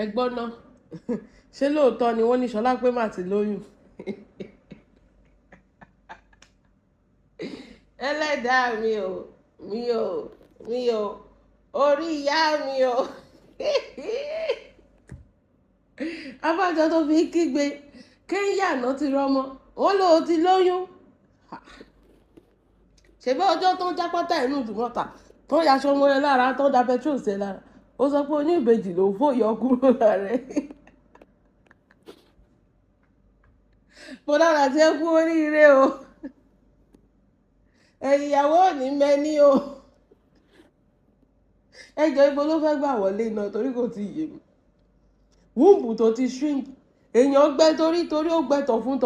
ẹ gbọ́ ná ṣé lóòótọ́ ni wọ́n ní Ṣọlá pé mà ti lóyún ẹlẹ́dàá mi ò orí ìyá mi ò abájọ tó fi kígbe Kẹ́ńyà náà ti rọmọ wọ́n lò ó ti lóyún ṣèbí ọjọ́ tó ń jápátá inú ìdùmọ̀ta tó ń yaṣọ ọmọ ẹ lára tó ń da petrol sí ẹ lára ó sọ pé oní ìbejì ló fòyọ kúrò lára ẹ mo dára tí ẹ kú oríire o ẹ̀yin ìyàwó ò ní mẹ́ni o ẹjọ́ ibo ló fẹ́ gbà wọlé náà torí kò tí ì yé mi wúùbù tó ti shrink èèyàn gbẹ torí ó gbẹ tọ̀fún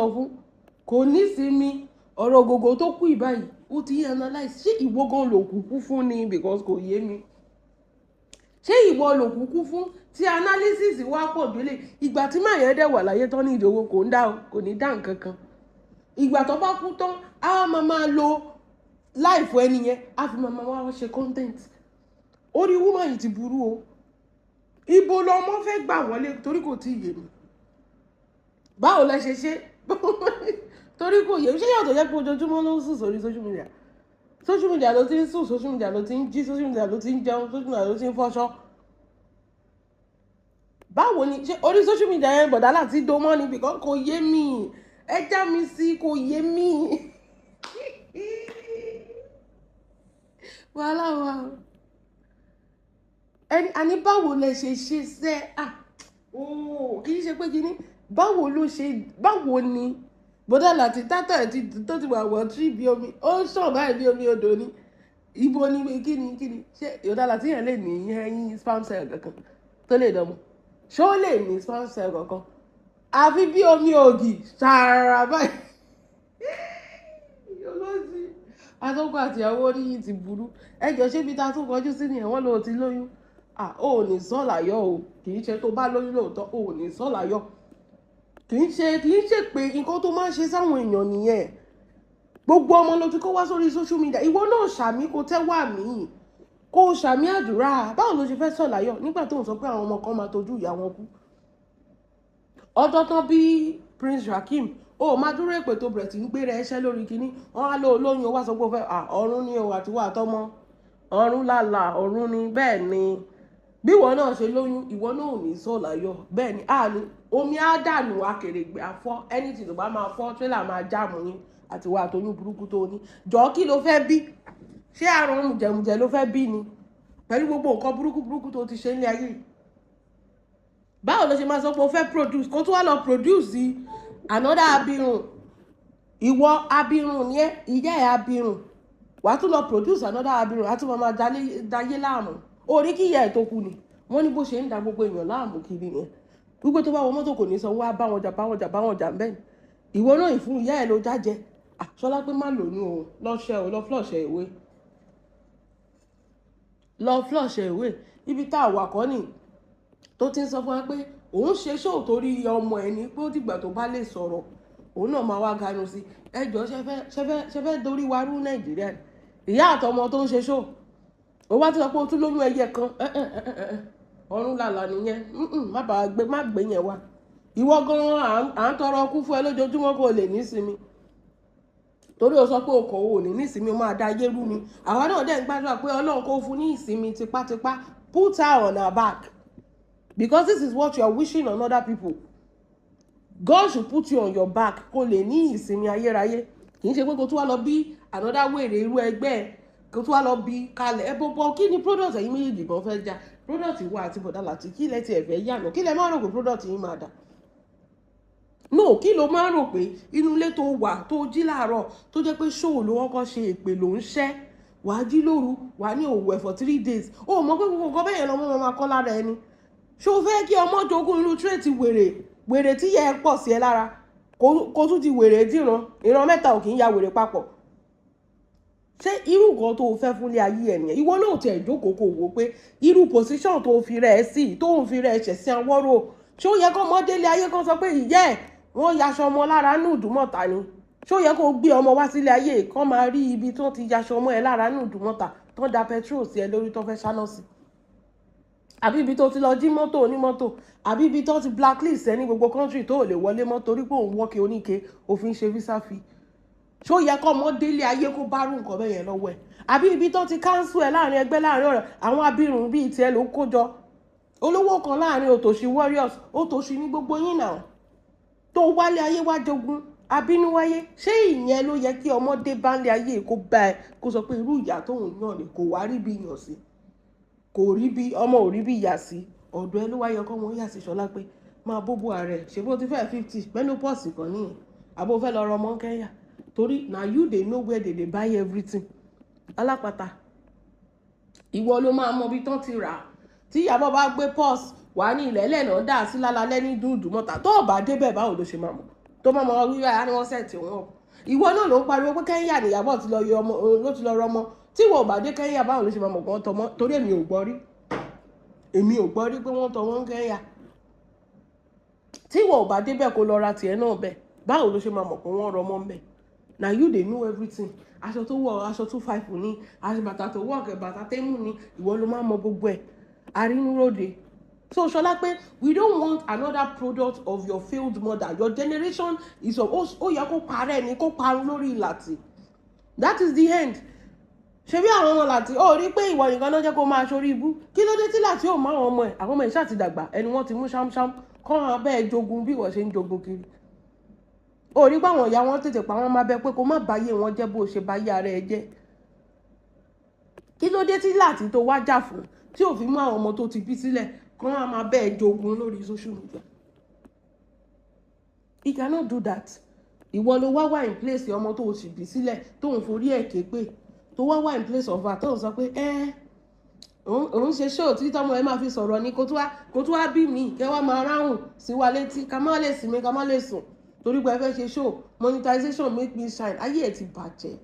kò ní sinmi ọ̀rọ̀ ògògò tó kú ìbáyìí ó ti analyse ṣé ìwọ gan ló kúkú fún ni because kò yé mi ṣé ìwọ ló kúkú fún tí analysis wá pọ̀ délé ìgbà tí màá yẹn dẹ̀ wà láyé tán ní ìdòwò kò ní dá nǹkan kan ìgbà tó bá kú tán á máa lo láìfọ ẹni yẹn á fi máa wá ṣe content orí woman yìí ti burú o ibo lọmọ fẹ́ gbà wọlé torí kò tí ì yé mi báwo lẹ ṣe torí kò yé mi ṣé yàtọ̀ jẹ́ pé ojoojúmọ́ ló ń sùn sórí social media ló ti ń sùn social media ló ti ń jí social media ló ti ń jẹun social media ló ti ń fọṣọ báwo ni ṣé orí social media yẹn bọ̀dá láti domọ́ ni because kò yé mi ẹ já mi sí kò yé mi wàhálà wa ẹni àní báwo lẹ ṣe sẹ́ kì í ṣe pé kíní báwo ni bọ́dà láti tátà ẹ̀ tó ti wà wọ́n tí bí omi ó ń sàn báyìí bí omi odò ni ibo ni kíni ṣé ìyọ̀dà láti yàn lè ní ẹyin sperm cell kankan tó lè dánmọ́ ṣé ó lè ní sperm cell kankan àfi bí omi ògì ṣàrà báyìí olóòtú atọ́kọ̀ àtìyàwó orí yìí ti burú ẹjọ́ ṣé ibi tá a tún kọjú sí ni ẹ̀wọ́n ló ti lóyún ò ní sọ́làyọ̀ o kì í ṣe tó bá lóyún lóòótọ́ ò ní sọ́làyọ̀ kì í ṣe pé nǹkan tó máa ń ṣe sáwọn èèyàn nìyẹn gbogbo ọmọ ló ti kó wá sórí social media ìwọ náà ṣàmì kó tẹ́wọ́ àmì kó ṣàmì àdúrà báwo ló ṣe fẹ́ sọ̀láyọ̀ nígbà tó ń sọ pé àwọn ọmọ kan máa tọ́jú ìyá wọn kú ọjọ́ tán bí Prince Rakim ó máa dúró èpè tó bẹ̀rẹ̀ tí ń gbéra ẹṣẹ́ lórí kínní wọn á lọ olóyún ó wá sọ pé ó fẹ́ ọ̀run ni o àtiwọ́ àtọmọ ọ̀run lálà ọ̀run ni bẹ́ẹ̀ ni bí ìwọ náà ṣe lóyún ìwọ náà ò ní sọ̀láyọ̀ bẹ́ẹ̀ ni àní omi á dànù akèrègbè àfọ́ ẹni tí tó bá máa fọ́ tírélà máa jáàmù yín àti wà àtọyún burúkú tó ní jọ kí ló fẹ́ bí ṣé àrùn mùjẹ̀mùjẹ̀ ló fẹ́ bí ni pẹ̀lú gbogbo nǹkan burúkú tó ti ṣe ní ayé báwo ló ṣe máa sọ pé o fẹ́ produce kó tó wá lọ produce another abirùn ìwọ abirùn ni ẹ ìyá ẹ abirùn wà á tún lọ produce another abirùn á tún máa dayé láàmú orí kí ìyá ẹ tó kú ni wọ́n ní bó ṣe ń da gbogbo èèyàn láàmú kiri yẹn gbogbo tó bá wọ mọ́tò kò ní sanwó á bá wọn jà bẹ́ẹ̀ ìwọ náà ìfún ìyá ẹ̀ ló jájẹ Ṣọlá pé má lóyún o lọ flọ́ọ̀ṣẹ̀ ìwé ibi tá a wà kọ́ ni tó ti ń sọ fún wa pé òun ṣe ṣóò torí ọmọ ẹ̀ ní pé ó dìgbà tó bá lè sọ̀rọ̀ òun náà máa wá ganu sí ẹjọ́ ṣe fẹ́ dorí wa rú Nàìjíríà ìyá àtọmọ tó ń ṣe ṣóò ó wá ti sọ pé ó tún lóyún ẹyẹ kan ọ̀run làlà nìyẹn má gbé yẹn wá ìwọ gan à ń tọrọ ọkú fún ẹ lójoojúmọ́ kó lè nísinmi torí o sọ pé ọkọ̀ ò ní nísinmi ó máa da ayé rú ni àwa náà dẹ̀ ń gbàdúrà pé Ọlọ́run kó fún ní ìsinmi tipátipá put her on her back because this is what you are wishing on other people God should put you on your back kó lè ní ìsinmi ayérayé kì í ṣe pé kó tún wá lọ bí another wèrè irú ẹgbẹ́ ẹ kó tún wá lọ bí kalẹ̀ ẹ bọ́bọ́ kí ni product ẹ̀yin méjèèjì gan fẹ́ já product wa àti bọ̀dá láti kí lẹ́tì ẹ̀fẹ́ yànà kí lẹ máa rò pé product yìí máa dà no kí ló máa rò pé inú ilé tó wà tó jí láàárọ̀ tó jẹ́ pé ṣóò ló kọ́kọ́ ṣe èpè ló ń ṣẹ́ wàá jí lóru wàá ní òwò for 3 days ó mọ̀ pé gbogbo nǹkan bẹ́ẹ̀ lọ́mọ máa kọ́ lára ẹni ṣó fẹ́ kí ọmọ jogún irú tírètì wèrè tí yẹ ẹ pọ̀ sí ẹ lára kó tún ti wèrè dìran ìran mẹ́ta ò kì í ya wèrè papọ̀ ṣé irú nǹkan tó fẹ́ fúnlé ayé ẹ̀ nìyẹn ìwọ náà tẹ̀ jókòó kò wò pé irú position tó fi rẹ̀ sí tó ń fi rẹ̀ ṣẹ̀ sí awọ́rò ṣé ó yẹ kó ọmọ délé ayé kan sọ pé ìyá ẹ̀ wọ́n yaṣọ ọmọ lára ní ìdúmọ̀ta ni ṣé ó yẹ kó gbé ọmọ wá sílé ayé kan máa rí ibi tó ti yaṣọ ọmọ ẹ̀ lára ní ìdúmọ̀ta tó da petrol sí ẹ lórí tó fẹ́ ṣáná sí àbí ibi tó ti lọ jí mọ́tò onímọ́tò, àbí ibi tó ti blacklist ẹni gbogbo country tó lè wọlé mọ́ torí pé òun wọ́ọ̀kì oníke òfin ṣe visa fee. ṣó yẹ kọ́ ọmọ délé ayé kó bá rú nǹkan bẹ́ẹ̀ yẹn lọ́wọ́ ẹ̀? àbí ibi tó ti cancel ẹ̀ láàrin ẹgbẹ́ láàrin ọ̀rẹ́ àwọn abirùn bíi tiẹ̀ ló kó jọ olówó kan láàrin òtòṣì warriors òtòṣì ní gbogbo yín náà tó wálé ayé wá jogun abínú wáyé. ṣé ìyẹn ló yẹ kí ọmọdé bá ń lé ayé kó bá ẹ kó sọ pé irú ìyá tóun yàn ni kò wá rí bí yàn sí, kò rí bí ọmọ ò rí bí ìyá sí, ọ̀dọ̀ ẹ ló wáyé ọkọ wọn yà sí Ṣọlá pé máa bóbó ààrẹ ṣe bó ti fẹ́ 50 menopause kan nìyẹn àbó fẹ́ lọ rọmọ Kẹ́ńyà torí na you dey know where they dey buy everything. alápàtà ìwọ ló máa mọ ibi tán ti rà á. tí ìyàbọ̀ bá gbé pọ́s wà ní ilẹ̀ ẹlẹ́nà dà sí lálálẹ́ ní dúdú mọ́ta tó bá débẹ̀ báwo ló ṣe máa mọ̀ tó máa mọ wíwá á ní wọ́n sẹ̀tì wọn. ìwọ náà ló ń pariwo pé Kẹ́ńyà ní Ìyábọ̀ ti lọ yọ ọmọ ló ti lọ rọmọ tí ìwọ ò bá dé Kẹ́ńyà báwo ló ṣe máa mọ̀ pé wọ́n tọmọ torí èmi ò gbọ́ rí pé wọ́n tọmọ ń Kẹ́ńyà. tí ìwọ ò bá débẹ̀ kó lọ ra tiẹ̀ náà bẹ̀ báwo ló ṣe máa mọ̀ pé wọ́n rọmọ ń bẹ̀. na you dey know everything. aṣọ tó wọ̀ aṣọ 25 ní aṣọ bàtà tó wọ̀ bàtà tẹ́mù ní ìwọ ló máa mọ gbogbo ẹ̀ arínúróde. so Ṣọlá pé we don't want another product of your failed mother. Your generation is of ó yẹ kó parẹ́ ni kó parun lórí ìlàtì. that is the end. ṣe bí àwọn ọmọ Láti ó rí pé ìwọ nìkan náà jẹ́ kó máa ṣorí ibú kí ló dé tí Láti ò mọ àwọn ọmọ ẹ̀ àwọn ọmọ ẹ̀ ṣáà ti dàgbà ẹni wọ́n ti mú ṣámṣám kọ́ wọn bẹ́ẹ̀ jogun bí ìwọ ṣe ń jogun kiri. ó rí pé àwọn ìyá wọn tètè pa wọn máa bẹ pé kó má báyé wọn jẹ́ bó ṣe báyé ara ẹ jẹ́. kí ló dé tí Láti tó wá jà fún tí ò fi mú àwọn ọmọ tó ti bí sílẹ̀ kọ́ wọn máa bẹ́ẹ̀ jogun lórí social media. he cannot do that. ìwọ ló wá in place ọmọ tó o sì bí sílẹ̀ tó ń forí ẹ̀ ké pé tó wá in place of her tó ń sọ pé òun ṣe show tí tọmọ ẹ máa fi sọ̀rọ̀ ni kó tó wá bí mi kẹ́ wá máa ráhùn sí wa létí ká má lè sinmi ká má lè sùn torí pé ẹ fẹ́ ṣe show monetization make me shine ayé ẹ̀ ti bàjẹ́.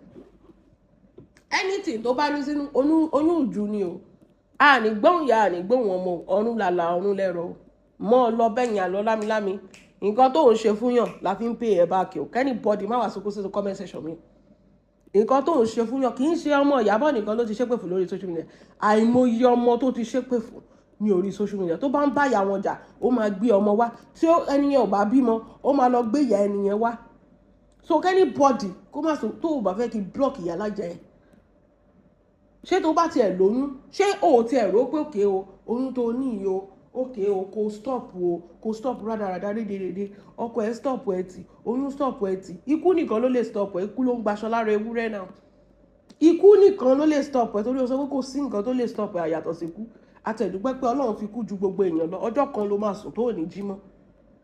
anything tó bá ní sínú oyún ìjú ni o àní gbóhùn ya àní gbóhùn ọmọ ọ̀run làlà ọ̀run lẹ́rọ mọ́ ọ lọ bẹ́yìn àlọ́ lámilámi nǹkan tó ń ṣe fún yàn la fi ń pay ẹ̀ báàkì o kẹ́nìbọ́dì má wà sókó sí comment section mi. nǹkan tó ń ṣe fún yàn kì í ṣe ọmọ Ìyábọ̀ nìkan ló ti ṣépè fún lórí social media àìmọye ọmọ tó ti ṣépè fún ní orí social media tó bá ń bá ìyá wọn jà ó máa gbé ọmọ wá tí ẹni yẹn ò bá bímọ ó máa lọ gbé ìyá ẹni yẹn wá. so kẹ́nìbọ́dì kó má sọ tó o bá fẹ́ kí block ìyá lájà ẹ̀ ṣé tó bá tiẹ̀ lóyún ṣé o tiẹ̀ rò pé òkè o oyún tó ní yìí o òkè o kò stop rádaràdà rédèrèdè ọkọ ẹ̀ stop ẹ̀ tì oyún stop ẹ̀ tì ikú nìkan ló lè stop ẹ̀ ikú ló ń gbaṣọ lára ewúrẹ́ náà ikú nìkan ló lè stop ẹ̀ torí o sọ pé kò sí nǹkan tó lè stop ẹ̀ àyàtọ̀ sí ikú àtẹ̀dúpẹ́ pé Ọlọ́run fi kú ju gbogbo èèyàn lọ ọjọ́ kan ló máa sùn tó ò ní jí mọ́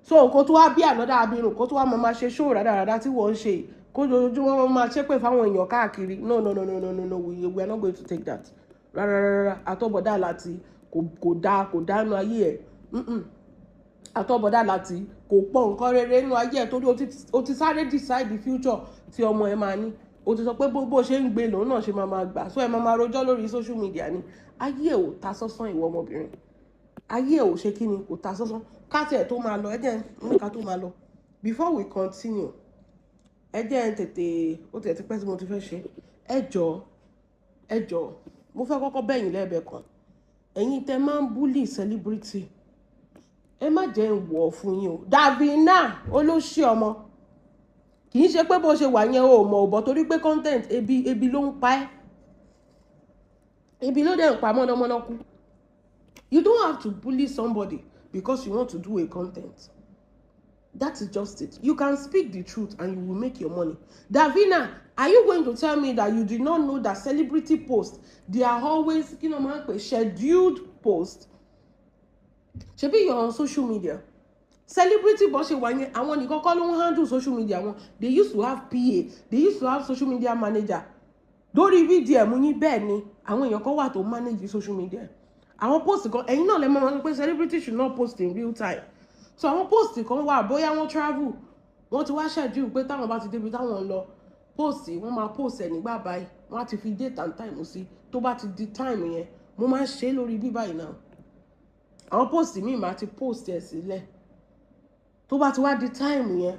so kó tó wá bí ànádà abirùn kó tó wá máa ṣe ṣóò rádaràdà tí wọ́n ń ṣe kó lójoojúmọ́ wọn máa ṣépè fáwọn èèyàn káàkiri no we are not going to take that rárá àtọ́bọ̀dá Láti kò dánú ayé ẹ̀ àtọ́bọ̀dá Láti kò pọ̀ nǹkan rere nínú ayé ẹ̀ torí o ti sáré decide the future tí ọmọ ẹ̀ máa ní o ti sọ pé bó ṣe ń gbé lòun náà ṣe máa gbà so ẹ̀ máa rojọ́ lórí social media ni ayé ẹ̀ ò ta sọ́sán ìwọ ọmọbìnrin ayé ẹ̀ ò ṣe kí ni kò ta sọ́sán káàtì ẹ̀ tó máa lọ ẹ̀jẹ̀ níka tó máa lọ before we continue ẹ̀jẹ̀ tètè ó tẹ̀ ti pẹ́ tí mo ti fẹ́ ṣe ẹ jọ̀ọ́ mo fẹ́ kọ́kọ́ bẹ̀yìn lẹ́ẹ̀bẹ̀ kan ẹ̀yin tẹ́ máa ń búlì celebrity ẹ má jẹ́ ìwọ̀ fún yín o Davina olóṣì ọmọ kì í ṣe pé bó ṣe wà yẹn o mọ̀ ọ̀bọ̀ torí pé content ebi ló ń pa ẹ́ ebi ló dẹ̀ ń pa mọ́nàmọ́ná kú. You don't have to bully somebody because you want to do a content. That is just it. You can speak the truth and you will make your money. Davina, are you going to tell me that you did not know that celebrity posts, they are always, scheduled posts? Ṣebí you're on social media. Celebrity bó ṣe wà yẹn, àwọn nìkan kọ́ ló ń handle social media wọn. They used to have PA, they used to have social media manager. Lórí VDM yín bẹ́ẹ̀ ni, àwọn èèyàn kan wà tó manage social media. Àwọn post kan, ẹ̀yin náà lè mọ̀ pé celebrity should not post in real time. So àwọn post kan wà bóyá wọ́n travel, wọ́n ti wá schedule pé táwọn bá ti débi táwọn lọ post wọ́n máa post ẹ̀ nígbà báyìí wọ́n á ti fi date and time sí tó bá ti di time yẹn mo máa ń ṣe lórí bí báyìí náà. Àwọn post míì máa ti post ẹ̀ sílẹ̀ tó bá ti wá di time yẹn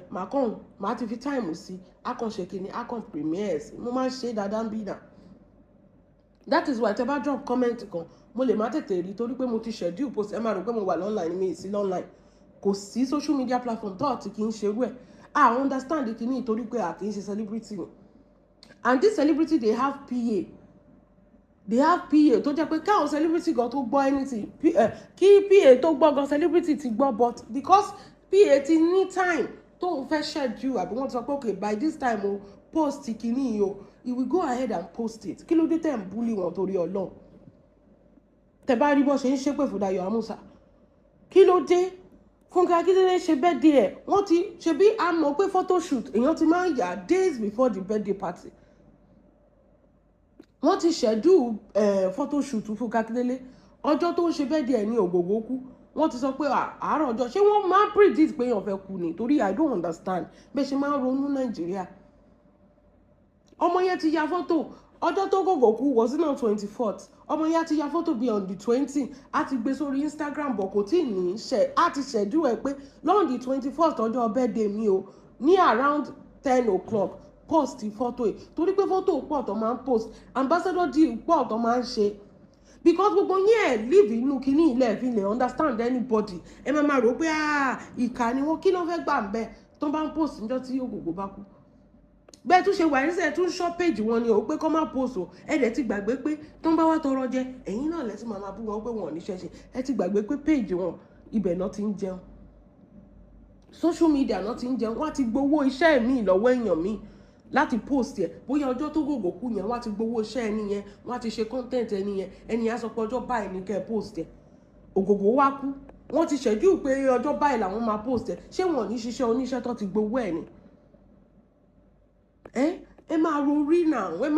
máa ti fi time sí akànṣe kìíní akàn premiere sí mo máa ń ṣe dáadáa bí náà. that is why tẹ́ bá drop comment kan mo lè má tètè rí torí pé mo ti schedule post ẹ máa rò pé mo wà online mi sí online kò sí social media platform tó ti kì í ṣerú ẹ̀ I understand kìíní torí pé a kì í ṣe celebrity ni and this celebrity they have PA tó jẹ́ pé káwọn celebrity gan tó gbọ́ anything kí PA tó gbọ́ gan celebrity ti gbọ́ but because PA ti ní time tóun fẹ́ schedule àbí wọ́n sọ pé okay by this time o post kìíní yìí o he will go ahead and post it kí ló dé tẹ̀ ń búlì wọn torí Ọlọ́run tẹ́ bá rí bó ṣe ń ṣépè fún Dayọ̀ Amusa kí ló dé Fúnkẹ́ Akíndélé ṣe birthday ẹ̀ wọ́n ti ṣe bí a mọ̀ pé photoshoot èèyàn ti máa ń yà days before the birthday party wọ́n ti schedule photoshoot Fúnkẹ́ Akíndélé ọjọ́ tó ń ṣe birthday ẹ̀ ní Ògògó kú wọ́n ti sọ pé àárọ̀ ọjọ́ ṣé wọ́n máa ń predict pé èèyàn fẹ́ kú ni torí I don't understand bẹ́ẹ̀ ṣe máa ń ronú Nàìjíríà ọmọ yẹn ti ya fọ́tò ọjọ́ tó Ògògó kú was it not 24th ọmọ yẹn ti ya fọ́tò bíi on the 20 a ti gbé sórí Instagram bọ̀ kò tí ì ní ṣe a ti schedule ẹ̀ pé lọ́n the 21st ọjọ́ birthday mi o ní around 10 o'clock post fọ́tò ẹ̀ torí pé fọ́tò pọ̀ tó máa ń post ambassador deal pọ̀ tó máa ń ṣe because gbogbo yín ẹ̀ live inú kíní ilẹ̀ fi lè understand anybody ẹ máa rò pé ìkà ni wọ́n kí ló fẹ́ gbà ń bẹ́ tó bá ń post níjọ́ tí Ògògó bá kú bẹ́ẹ̀ tún ṣe wà ní sẹ́ẹ̀ tún ṣọ́ péjì wọn ni ò pé kọ́ máa post o ẹ̀dẹ̀ ti gbàgbé pé tó ń bá wá tọrọ jẹ ẹ̀yin náà lẹ́sìn máa bú wọn pé wọn ò ní ṣẹ́ṣe ẹ ti gbàgbé pé péjì wọn ibẹ̀ náà ti ń jẹun social media náà ti ń jẹun wọ́n á ti gbowó iṣẹ́ mi lọ́wọ́ èèyàn mi láti post ẹ̀ bóyá ọjọ́ tó Ògògó kú yẹn wọ́n á ti gbowó iṣẹ́ ẹni yẹn wọ́n á ti ṣe content ẹni yẹn ẹni yẹn á sọ pé ọjọ́ báyìí ní kẹ́ ẹ post ẹ̀ Ògògó wá kú wọ́n ti schedule pé ọjọ́ báyìí làwọn máa post ẹ̀ ṣé wọn ò ní ṣiṣẹ́ oníṣẹ́ tó ti gbowó ẹ̀ ni ẹ máa ro rí náà ẹ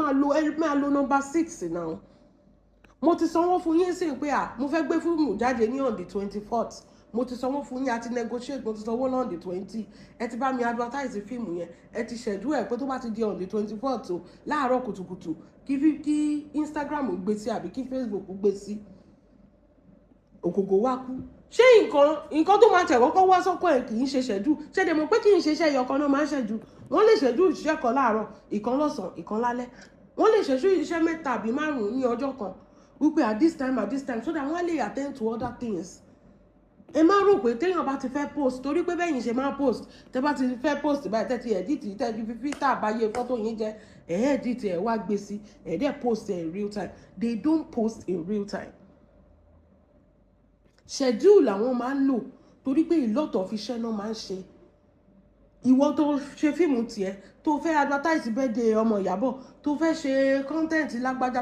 máa lo number 6 náà mo ti sanwó fún yín sí pé mo fẹ́ gbé fíìmù jáde ní on the 24th mo ti sanwó fún yín àti negotiate mo ti sanwó on the 20 ẹ ti bá mi advertise fíìmù yẹn ẹ ti schedule ẹ pé tó bá ti di on the 24th o láàárọ̀ kùtùkùtù kí Instagram gbé sí àbí kí Facebook gbé sí Ògògó wá kú ṣé nǹkan tó máa tẹ̀ kọ́kọ́ wá sọ́kọ̀ ẹ̀ kì í ṣe schedule ṣé dẹ̀ mọ̀ pé kì í ṣe iṣẹ́ ìyọkan náà máa ń schedule wọ́n lè schedule iṣẹ́ kan láàárọ̀ ìkan lọ́sàn-án ìkan lálẹ́ wọ́n lè schedule iṣẹ́ 3 àbí 5 ní ọjọ́ kan wípé at this time so that wọ́n lè attend to other things ẹ má rò pé téèyàn bá ti fẹ́ post torí pé bẹ́yìn ṣe máa post tẹ́ bá ti fẹ́ post báyìí tẹ́ ti edit tẹ́ ti fi filter àbáyé fọ́tò yín jẹ́ edit ẹ̀ wá gbé sí dẹ̀ post in real time they don't post in real time schedule làwọn máa ń lò torí pé ìlọ́tọ̀ fi iṣẹ́ náà máa ń ṣe ìwọ tó ṣe fíìmù tiẹ̀ tó fẹ́ advertise birthday ọmọ Ìyábọ̀ tó fẹ́ ṣe content lágbájá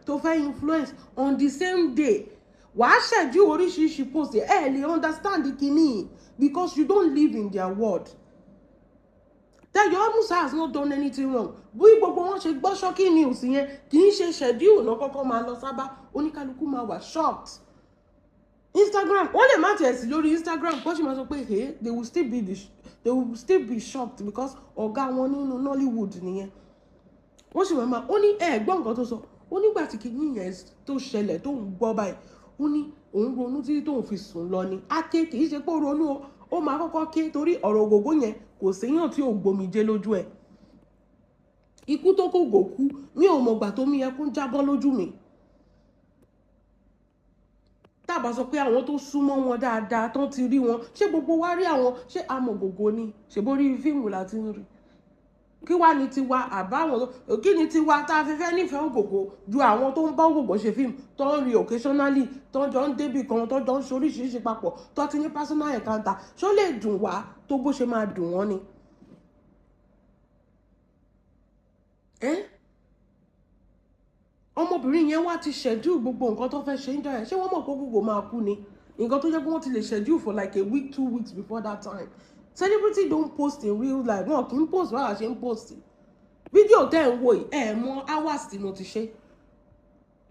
tó fẹ́ influence on the same day wàá schedule oríṣiríṣi post ẹ lè understand kìíní because you don't live in their world Dayọ̀ Amusa has not done anything wrong bí gbogbo wọn ṣe gbọ́ shocking news yẹn kì í ṣe schedule náà kọ́kọ́ máa lọ sábà oníkálukú máa wà shocked Instagram wọ́n lè má tiẹ̀ sí lórí Instagram bó ṣe máa sọ pé they will still be shocked because ọ̀gá wọn nínú Nollywood nìyẹn wọ́n sì máa ó ní ẹ̀gbọ́n nǹkan tó sọ ó nígbà tí kìíní yẹn tó ṣẹlẹ̀ tó ń gbọ́ báyìí ó ní òun ronú títí tóun fi sùn lọ ni ake kì í ṣe pé ó ronú ó máa kọ́kọ́ ké torí ọ̀rọ̀ Ògògó yẹn kò séyàn tí ò gbomijé lójú ẹ̀ ikú tó kògò kú mi ò mọ̀gbà tó mi ẹkún jábọ́ lójú mi tàbá sọ pé àwọn tó súnmọ́ wọn dáadáa tán ti rí wọn ṣé gbogbo wa rí àwọn ṣé àmọ́ Ògògó ni ṣèborí fíìmù láti ń rí kí wá ní tiwa àbáwọn kí ni tiwa tá a fi fẹ́ nífẹ̀ẹ́ Ògògó ju àwọn tó ń bá Ògògó ṣe fíìmù tó ń rí occasionally tó ń jọ ń débì kan tó jọ ń ṣe oríṣiríṣi papọ̀ tó ti ní personal encounter ṣó lè dùn wá tó bó ṣe máa dùn wọ́n ni. ọmọbìnrin yẹn wá ti schedule gbogbo nǹkan tó fẹ́ ṣe ń jọ yẹn ṣé wọ́n mọ̀ pé Ògògó máa kú ni nǹkan tó jẹ́ pé wọ́n ti lè schedule for like a week 2 weeks before that time. Celebrity don't post in real life wọn kì í post wàá ṣe ń post fídíò tẹ́ ń wò yìí mọ hours tí mo ti ṣe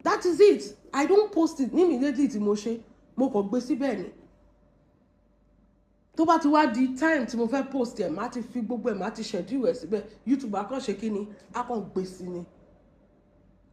that is it I don't post it ní immediately tí mo ṣe mo kàn gbé síbẹ̀ ni tó bá ti wá di time tí mo fẹ́ post ẹ̀ má ti fi gbogbo ẹ̀ má ti schedule ẹ̀ síbẹ̀ YouTube akọ́ṣe kí ni a kàn gbé sí ni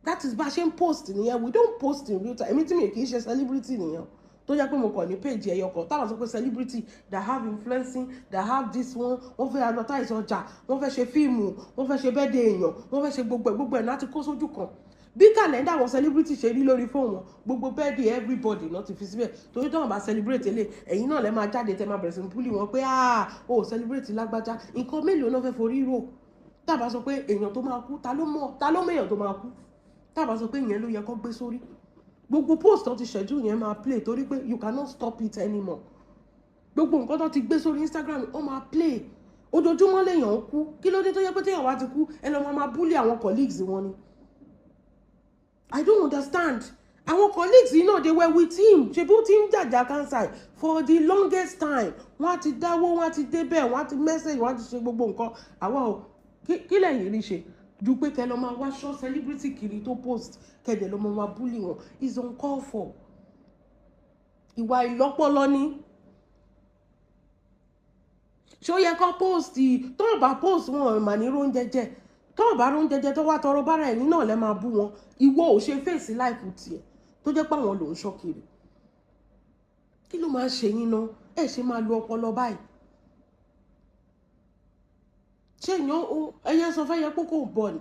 that is bá a ṣe ń post nìyẹn we don't post in real time èmi tí mi kì í ṣe celebrity nìyẹn tó jẹ́ pé mo kàn ní page ẹyọkọ̀ táwọn sọ pé celebrity that have influencing that have this one wọ́n fẹ́ advertise ọjà wọ́n fẹ́ ṣe fíìmù wọ́n fẹ́ ṣe birthday èèyàn wọ́n fẹ́ ṣe gbogbo ẹ̀ láti kó sójú kan bí kàlẹ́ndà àwọn celebrity ṣe rí lórí fóònù wọn gbogbo birthday everybody náà ti fi síbẹ̀ torí tó wọn bá celebrate ilé ẹ̀yin náà lẹ́ máa jáde tẹ́ máa bẹ̀rẹ̀ sí búlì wọn pé o celebrate lágbájá nǹkan mélòó náà fẹ́ forí rò tábà sọ pé èèyàn tó máa kú ta ló mọ̀ èèyàn tó máa kú tábà sọ pé ìyẹn ló yẹ kó gbé sórí gbogbo post tó ti schedule yẹn máa play torí pé you cannot stop it anymore gbogbo nǹkan tó ti gbé sórí Instagram ó máa play ojoojúmọ́ lèèyàn kú kí ló dé tó yẹ pé téèyàn wá ti kú ẹ lọ́ máa búlì àwọn colleagues wọn ni I don't understand àwọn colleagues yìí náà they were with him ṣe bí ó ti ń jàjà cancer for the longest time wọ́n á ti dáwó wọ́n á ti débẹ̀ wọ́n á ti message wọ́n á ti ṣe gbogbo nǹkan àwa ò kí lẹ́yìn rí ṣe ju pé kẹ́ lọ máa wá ṣọ́ celebrity kiri tó post kẹ́dẹ̀ lọ máa búlì wọn is uncalled for ìwà ìlọ́pọlọ ni ṣé ó yẹ kó post tó ń bá post wọn ò mà ní róúnjẹ jẹ tó ń bá róúnjẹ jẹ tó wá tọrọ bára ẹni náà lẹ máa bú wọn ìwọ ò ṣe fèsì láìpù tiẹ̀ tó jẹ́ pé àwọn ló ń ṣọ́ kiri kí ló máa ń ṣe yín ná ẹ ṣe máa lo ọpọlọ báyìí ṣé èèyàn ẹyẹ sọ fẹ́ yẹ kókó bọ̀ ni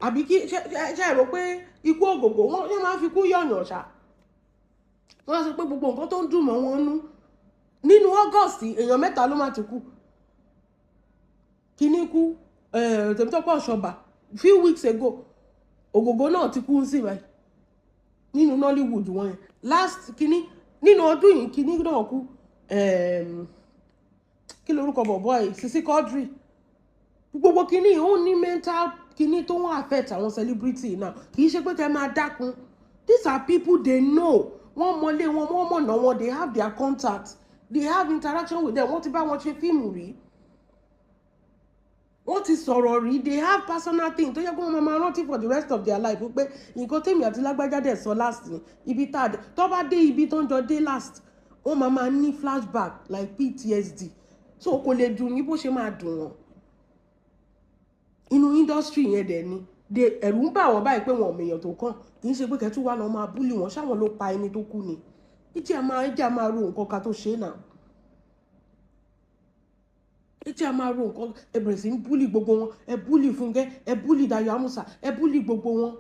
àbí kí ṣe rò pé ikú ògògò wọn máa fi kú yọ̀yàn ṣá wọ́n á sọ pé gbogbo nǹkan tó ń dùn mọ́ wọn nú nínú August èèyàn 3 ló máa ti kú kíní kú Tèmítọ́pẹ́ Ọ̀ṣọ́bà few weeks ago ògògò náà ti kú sí báyìí nínú Nollywood wọn yẹn last kíní nínú ọdún yìí kíní náà kú kí lorúkọ bọ̀bọ̀ ẹ̀ Sisi Quadri gbogbo kíní ó ní mental kíní tó ń affect àwọn celebrity náà kì í ṣe pé kẹ́ máa dákun these are people they know wọ́n mọlé wọn wọ́n mọ̀nà wọn they have their contacts they have interaction with them wọ́n ti bá wọn ṣe fíìmù rí wọ́n ti sọ̀rọ̀ rí they have personal thing tó yẹ kó wọ́n máa rántí for the rest of their life pé nǹkan tèmi àti lágbájá dẹ̀ sọ last ni ibi tá a dé tó bá dé ibi tó ń jọ dé last wọ́n máa ní flashback like PTSD so kò lè dùn ní bó ṣe máa dùn wọ́n inú industry yẹn dẹ̀ ni ẹ̀rù ń bà wọ́n báyìí pé wọn ò mèèyàn tó kàn kì í ṣe pé kẹ́tù wà lọ́ máa búlì wọn ṣáwọn ló pa ẹni tó kú ni ìjẹ́ a máa ro nǹkan ká tó ṣe é náà ìjẹ́ a máa ro nǹkan ẹ bẹ̀rẹ̀ sí ń búlì gbogbo wọn ẹ búlì Fúnkẹ́ ẹ búlì Dayọ̀ Amusa ẹ búlì gbogbo wọn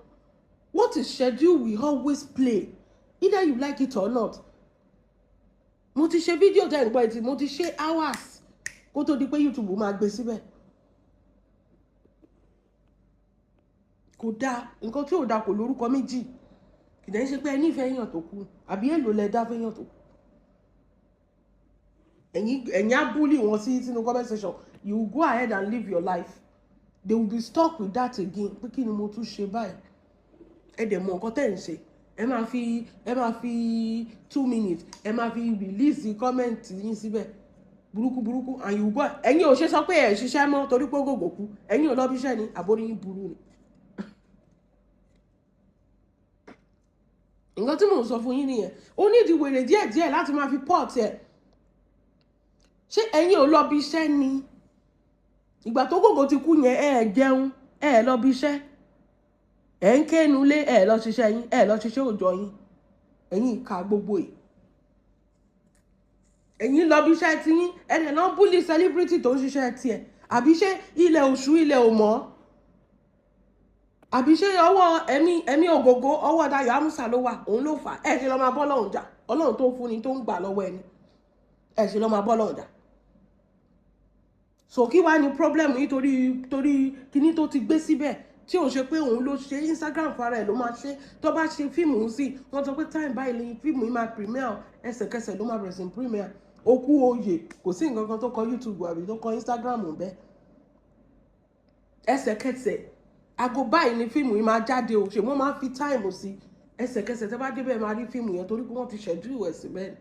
what is schedule we always play either you like it or not mo ti ṣe fídíò tẹ́ ẹ̀ ń gbọ́ ẹ̀ tí mo ti ṣe hours kó tó di pé YouTube máa gbé síbẹ̀ kò dáa nǹkan tí ò dáa kò lórúkọ méjì kìdẹ̀ ń ṣe pé ẹ nífẹ̀ẹ́ èèyàn tó kú àbí èlò lẹ dá fẹ́yàn tó kú ẹ̀yin á búlì wọn sí sínú comment section you go ahead and live your life they will be stuck with that again pé kí ni mo tún ṣe báyìí ẹ dẹ̀ mọ nǹkan tẹ́ ń ṣe ẹ máa fi 2 minutes ẹ máa fi release comment yín síbẹ̀ burúkú and you go ẹ̀yin ò ṣe sọ pé ẹ̀ ṣiṣẹ́ mọ́ torí pé gògò kú ẹ̀yin ò lọ bí iṣẹ́ ni àbórí yín burú ni. nǹkan tí mò ń sọ fún yín nìyẹn ó ní ìdíwèrè díẹ̀díẹ̀ láti máa fi port ẹ̀ ṣé ẹ̀yin ò lọ bí iṣẹ́ ni ìgbà tó gògò ti kú yẹn ẹ jẹun ẹ lọ bí iṣẹ́ ẹ ń kéénu lé ẹ lọ ṣiṣẹ́ yín ẹ lọ ṣiṣẹ́ òòjọ́ yín ẹ̀yin ìka gbogbo ẹ̀ ẹ̀yin lọ bí iṣẹ́ ti yín ẹ̀dẹ̀ náà búlì celebrity tó ń ṣiṣẹ́ tiẹ̀ àbí ṣé ilẹ̀ oṣù ilẹ̀ ò mọ́ àbí ṣé ọwọ́ ẹ̀mí ògógó ọwọ́ Dayọ̀ Amusa ló wà òun ló fà ẹ̀ ṣe lọ́ máa bọ́ lọ́hùn jà Ọlọ́run tó fún ni tó ń gbà lọ́wọ́ ẹni ẹ̀ ṣe lọ́ máa bọ́ lọ́hùn jà so kí wá ní problem yìí torí kíní tó ti gbé síbẹ̀ tí òun ṣe pé òun ló ṣe Instagram fara ẹ̀ ló máa ṣe tó bá ṣe fíìmù sí wọ́n sọ pé time báyìí lẹ́yìn fíìmù yìí máa premiere ẹsẹ̀kẹsẹ̀ ló máa bẹ̀rẹ̀ sí premiere okú oyè kò sí nǹkan kan tó kọ YouTube àbí tó kọ Instagram bẹ́ẹ̀ ẹsẹ̀kẹsẹ̀ aago báyìí ni fíìmù yìí máa jáde o ṣe wọ́n máa fi time sí ẹsẹ̀kẹsẹ̀ tẹ́ bá débẹ̀ máa rí fíìmù yẹn torí pé wọ́n ti schedule ẹ̀ síbẹ̀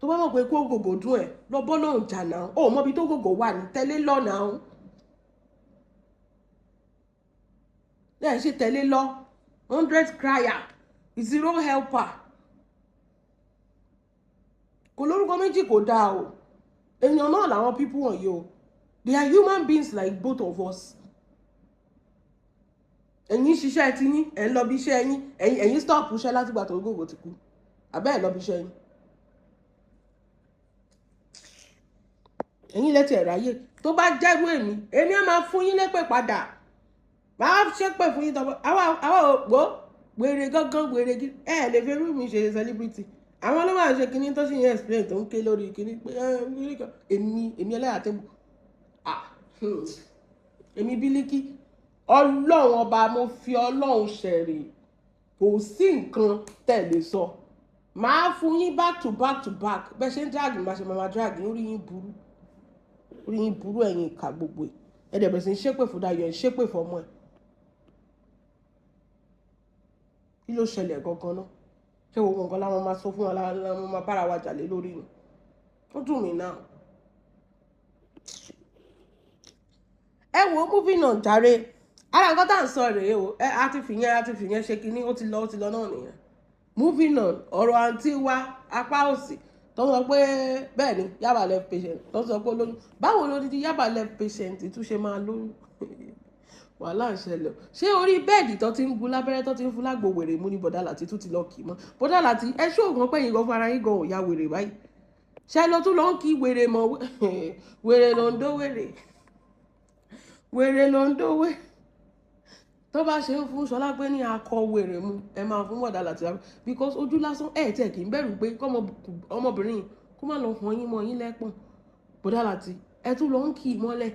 tó bá mọ̀ pé kó gògò dún ẹ̀ lọ bọ́ lọ́hùn jà náà ó mọbi tó gògò wà ní tẹ́lé lọ́nà ọ̀hún lẹ́yìn ṣe tẹ́lé lọ 100 crier 0 helper kò lórúkọ méjì kò dáa o èèyàn náà làwọn people wọ̀nyí o they are human beings like both of us ẹ̀yin ṣiṣẹ́ ti yín ẹ̀ ń lọ bí iṣẹ́ yín ẹ̀yin stop iṣẹ́ látìgbà tó gògò ti kú àbẹ́ ẹ̀ lọ bí iṣẹ́ yín ẹ̀yin lẹ́tì ẹ̀ ráyè tó bá jẹ́rú èmi á máa fún yín lépè padà máa ṣépè fún yín tọmọ àwọn òpó wèrè gángan wèrè kí lè fi irú mi ṣe celebrity àwọn ló máa ṣe kinní tó sì yẹn explain tó ń ké lórí kinní pé èmi ẹlẹ́yà tẹ́bù èmi Bílíkì ọlọ́run ọba mo fi ọlọ́run ṣẹ̀rì kò sí nǹkan tẹ̀lé sọ máa fún yín back to back to back bẹ́ẹ̀ ṣe ń drag máa ṣe máa drag orí yín burú ẹ̀yin ìka gbogbo ẹ̀dẹ̀ bẹ̀rẹ̀ sí ń ṣépè fún Dayọ̀ ẹ̀ ṣépè fọmọ ẹ̀ kí ló ṣẹlẹ̀ gangan náà ṣé gbogbo nǹkan láwọn máa sọ fún wa láwọn máa bára wa jà lé lórí ni ó dùn mí náà. ẹ wo múfì náà jàre ara nǹkan tá à ń sọ rèé o a ti fìyẹn ṣe kinní ó ti lọ náà nìyẹn múfì náà ọ̀rọ̀ àǹtí wa apá òsì tó sọ pé bẹ́ẹ̀ ni Yaba left patient tó sọ pé lóyún báwo ló ní Yaba left patient tún ṣe máa lóyún wàhálà ń ṣẹlẹ̀ ṣé orí bẹ́ẹ̀dì tó ti ń gun lábẹ́rẹ́ tó ti ń fún lágbo wèrè mú ní Bọ̀dá Láti tún ti lọ kì í mọ́ Bọ̀dá Láti ẹ ṣóògùn pé yín gan fara yín gan ò ya wèrè báyìí ṣe lọ tún lọ ń kí wèrè mọ́ wèrè ló ń dó wèrè ló ń dówé tó bá ṣe ń fún Ṣọlá pé ní akọ wèrè mu ẹ máa fún Bọ̀dá Láti because ojú lásán ẹ̀ tẹ̀ kì í bẹ̀rù pé ọmọbìnrin kó má lọ hàn yín mọ́ yín lẹ́pọ̀n Bọ̀dá Láti ẹ tún lọ ń kì í mọ́lẹ̀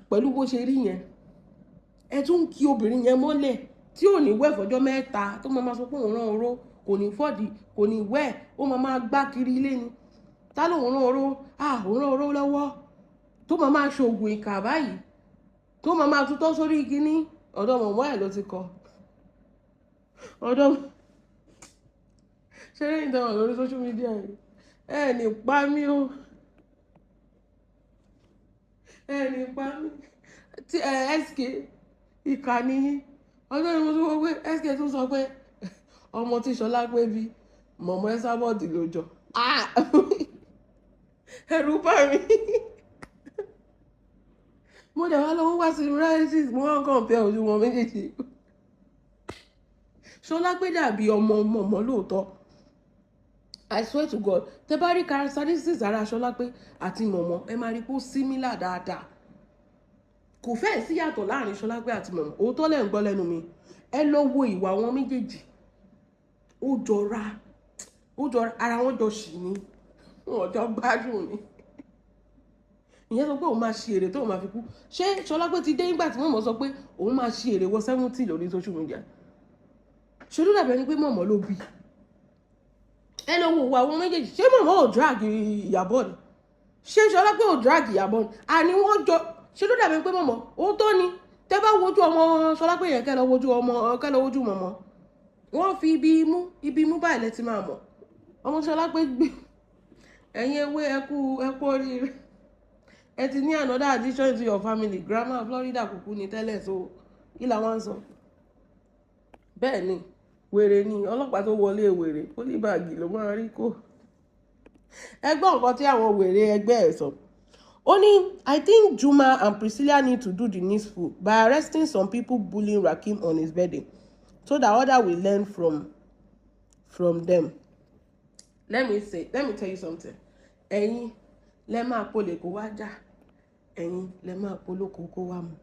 pẹ̀lú bó ṣe rí yẹn ẹ tún kí obìnrin yẹn mọ́lẹ̀ tí ò ní wẹ̀ fọjọ́ mẹ́ta tó máa sọ pé òun rán oró kò ní fọ́ọ̀dì kò ní wẹ̀ ó máa gbá kiri ilé ni tá lóun rán oró òun rán oró lọ́wọ́ tó máa ṣoògùn ìkà báyìí tó máa tutọ́ sórí kíní ọ̀dọ̀ mọ̀mọ́ ẹ̀ ló ti kọ ọ̀dọ̀ ṣe lẹ́yìn tó wà lórí social media ẹ̀ ní pa mí o ẹ̀ ní pa mí tí SK ìkànnì yín ọjọ́ ìmọ̀ tó wọ́n pé SK tún sọ pé ọmọ tí Ṣọlá pé bí mọ̀mọ́ ẹ sábọ̀dì ló jọ ẹ̀rù bá mi mo dẹ̀ wá lọ́wọ́ wá similarities mo wọ́n kàn pẹ́ ojú wọn méjèèjì Ṣọlá pé dàbí ọmọ mọ̀mọ́ lóòótọ́ I swear to God tẹ bá rí characteristics ara Ṣọlá pé àti mọ̀mọ́ ẹ máa rí pé ó similar dáadáa kò fẹ́ẹ̀ sí yàtọ̀ láàrin Ṣọlá pé àti mọ̀mọ́ òótọ́ lẹ́ ń gbọ́ lẹ́nu mi ẹ lọ wo ìwà wọn méjèèjì ó jọra ara wọn jọ ṣì ní wọn jọ gbádùn ni ìyẹn sọ pé òun máa ṣe èrè tó òun máa fi kú ṣé Ṣọlá pé ti dé nígbà tí mọ̀mọ́ sọ pé òun máa ṣe èrè wọ 70 lórí social media ṣe ló dàbí ẹni pé mọ̀mọ́ ló bí ẹ lọ wo ìwà wọn méjèèjì ṣé mọ̀mọ́ ò drag Ìyábọ̀ ni ṣé Ṣọlá pé ò drag Ìyábọ̀ ni àní wọ́n jọ ṣe ló dàbí pé mọ̀mọ́ òótọ́ ni tẹ́ bá wojú ọmọ Ṣọlá pé yẹn kẹ́ lọ wojú mọ̀mọ́ wọ́n fi ibi imú báyìí lẹ́tí máa mọ̀ ọmọ Ṣọlá pé gbé ẹ̀yin ewé ẹkú oríire ẹ ti ní another addition to your family grandma Florida kúkú ní tẹ́lẹ̀ so kí làwọn ń sọ bẹ́ẹ̀ ni wèrè ni ọlọ́pàá tó wọlé wèrè pólíbàgì ló máa rí kó ẹgbọ́n nǹkan tí àwọn wèrè ẹgbẹ́ ẹ̀ sọ. Ó ní I think Juma and Priscilla need to do the needful by arresting some people bullying Rakim on his birthday so that others will learn from them. Let me tell you something. Ẹ̀yin lẹ máa polè kó wá jà, ẹ̀yin lẹ máa polóko kó wá mu.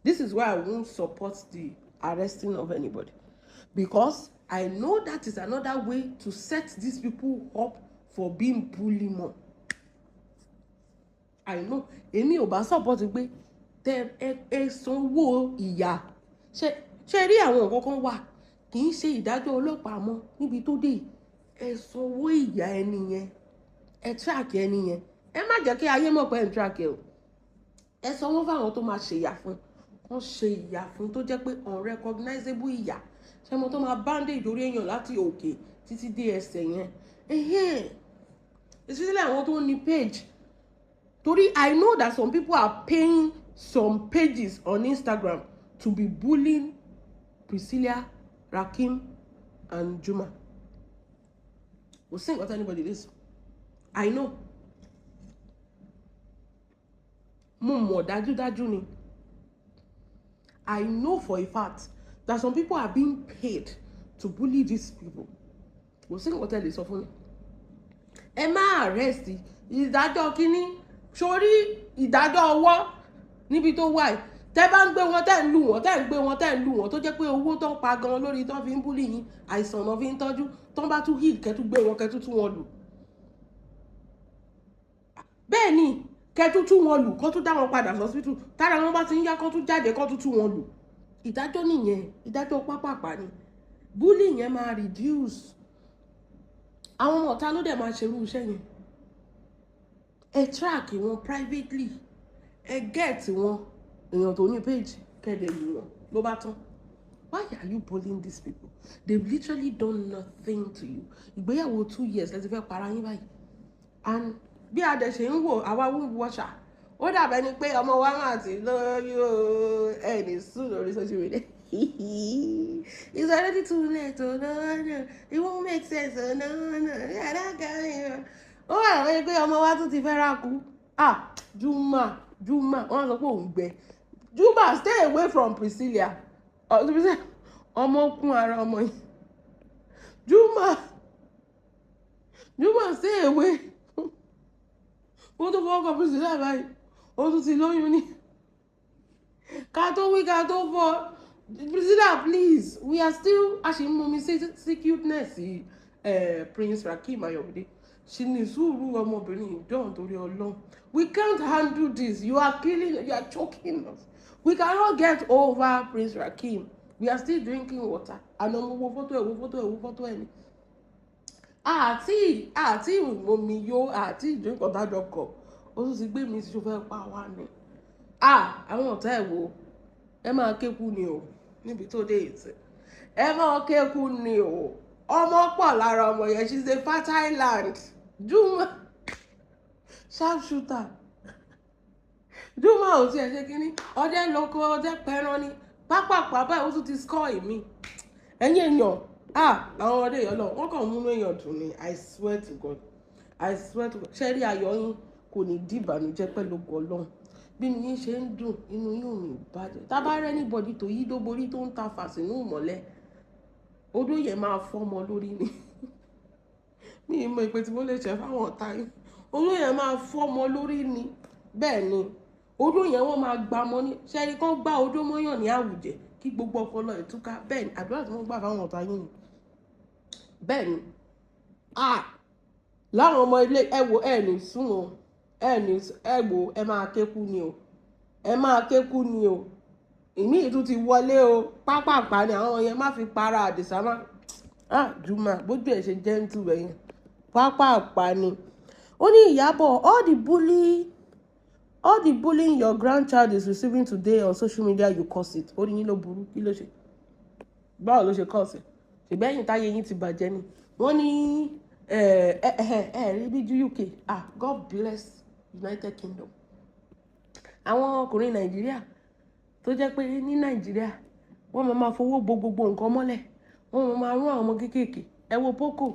This is why I won't support the arresting of anybody because I know that is another way to set these people up for being bully more. I know èmi ò bá support pé tẹ ẹ sanwó ìyà ṣe rí àwọn nǹkan kan wà kì í ṣe ìdájọ́ ọlọ́pàá mọ́ níbi tó dé ẹ sanwó ìyà ẹni yẹn ẹ track ẹni yẹn ẹ má jẹ́ kí ayé mọ̀ pé ẹ track ẹ o ẹ sanwó fáwọn tó máa ṣe ìyà fún wọ́n ṣe ìyà fún tó jẹ́ pé unrecognizable ìyà ṣé mo tó máa bandage orí èèyàn láti òkè títí dé ẹsẹ̀ yẹn especially àwọn tó ní page torí I know that some people are paying some pages on Instagram to be bullying Priscilla, Rakim, and Juma. We'll see what anybody is. I know. Mo mọ̀ dájúdájú ni. I know for a fact that some people are being paid to bully these people. We'll see what else of me. Ẹ má arrest ìdájọ́ kíní sórí ìdájọ́ ọwọ́ níbi tó wà tẹ́ bá ń gbé wọn tẹ́ ń lù wọ́n tẹ́ ń gbé wọn tẹ́ ń lù wọ́n tó jẹ́ pé owó tó ń pa gan lórí tó fi ń búlì yín àìsàn náà fi ń tọ́jú tó ń bá tún heal kẹ́tù gbé wọn kẹ́tù tún wọn lù bẹ́ẹ̀ ni kẹ́tù tún wọn lù kó tún dá wọn padà hospital tára wọn bá ti ń yá kó tún jáde kó tún wọn lù ìdájọ́ nìyẹn ìdájọ́ pápápá ni búlì yẹn máa reduce àwọn ọmọ ọ̀tá ló dẹ̀ máa ṣerú iṣẹ́ yẹn ẹ track wọn privately ẹ get wọn èèyàn tó ní page kẹ́dẹ̀ lù wọn ló bá tán why are you bullying these people they've literally done nothing to you ìgbéyàwó 2 years lẹ́ti fẹ́ para yín báyìí and bí a dẹ̀ ṣe ń wò àwa wúwo wọ́ṣà ó dàbẹ́ ni pé ọmọ wa máa ti lóyún ẹni sùn lórí social media it's already too late oh no it won't make sense oh no ó wà lọ́wọ́ pé ọmọ wa tún ti fẹ́ rákú Juma wọ́n sọ pé òun gbẹ Juma stay away from Priscilla ọmọ kún ara ọmọ yìí Juma stay away ó tún fọwọ́ kan Priscilla báyìí ó tún ti lóyún ní ká tó wí ká tó fọ́ Priscilla please we are still aṣèmọ̀mí sí cuteness Prince Rakeem Ayọ̀mídé ṣì ní sùúrù ọmọbìnrin ìjọ torí Ọlọ́run we can't handle this you are choking us we cannot get over Prince Rakeem we are still drinking water àná mo wo fọ́tò ẹ̀ ni àti ìmọ̀mí yó àti ìdínkọ̀ dájọ́ kọ̀ ó tún ti gbé mi sí ṣòfẹ́ pa wá ni àwọn ọ̀tá ẹ̀ wo ẹ máa kéku ni o níbi tó dé ìtì ẹ máa kéku ni o ọmọ pọ̀ lára ọmọ yẹn she's a fertile land Juma sharpshooter Juma ò tiẹ̀ ṣe kínní ọdẹ lóko ọdẹ pẹran ni pápápá báyìí ó tún ti score èmi ẹ̀yìn èèyàn làwọn ọdẹ yẹn lọ wọn kàn múnú èèyàn dùn ni I swear to God ṣe rí ayọ̀ yín kò ní di ìbànújẹ́ pẹ̀lú Ọlọ́run bí mi yín ṣe ń dùn inú yín ò ní bàjẹ́ tábà rẹ níbọdí tó yí dóborí tó ń ta fàṣínú ìmọ́lẹ̀ odó yẹn máa fọ́mọ lórí ni mi ì mọ ìpè tí mo lè ṣe fáwọn ọ̀tá yín odó yẹn máa fọ́mọ lórí ni bẹ́ẹ̀ ni odó yẹn wọ́n máa gbà mọ́ ní ṣẹ́ni kan gbá odó mọ́yàn ní àwùjẹ kí gbogbo ọpọlọ ẹ̀ túká bẹ́ẹ̀ ni àdúrà tí wọ́n gbà fáwọn ọ̀tá yín ni bẹ́ẹ̀ ni láwọn ọmọ ilé ẹ̀wò ẹ̀ ní sún o ẹ̀wò ẹ máa kékú ni o ìmí ìtú ti wọlé o pápápá ni àwọn yẹn má fi para Àdìsá má Juma bójú ẹ̀ ṣe gentle ẹ̀yìn pápápá ni ó ní Ìyábọ̀ all the bullying your grandchild is receiving today on social media you cause it ó ní yín ló burú kí ló ṣe báwo ló ṣe cause ṣègbẹ́yìn táyé yín ti bàjẹ́ ni wọ́n ní rí bí ju UK God bless United Kingdom àwọn ọkùnrin Nàìjíríà tó jẹ́ pé ní Nàìjíríà wọ́n máa fowó gbogbo nǹkan mọ́lẹ̀ wọ́n máa rún àwọn ọmọ kéékèèké ẹ wo Poco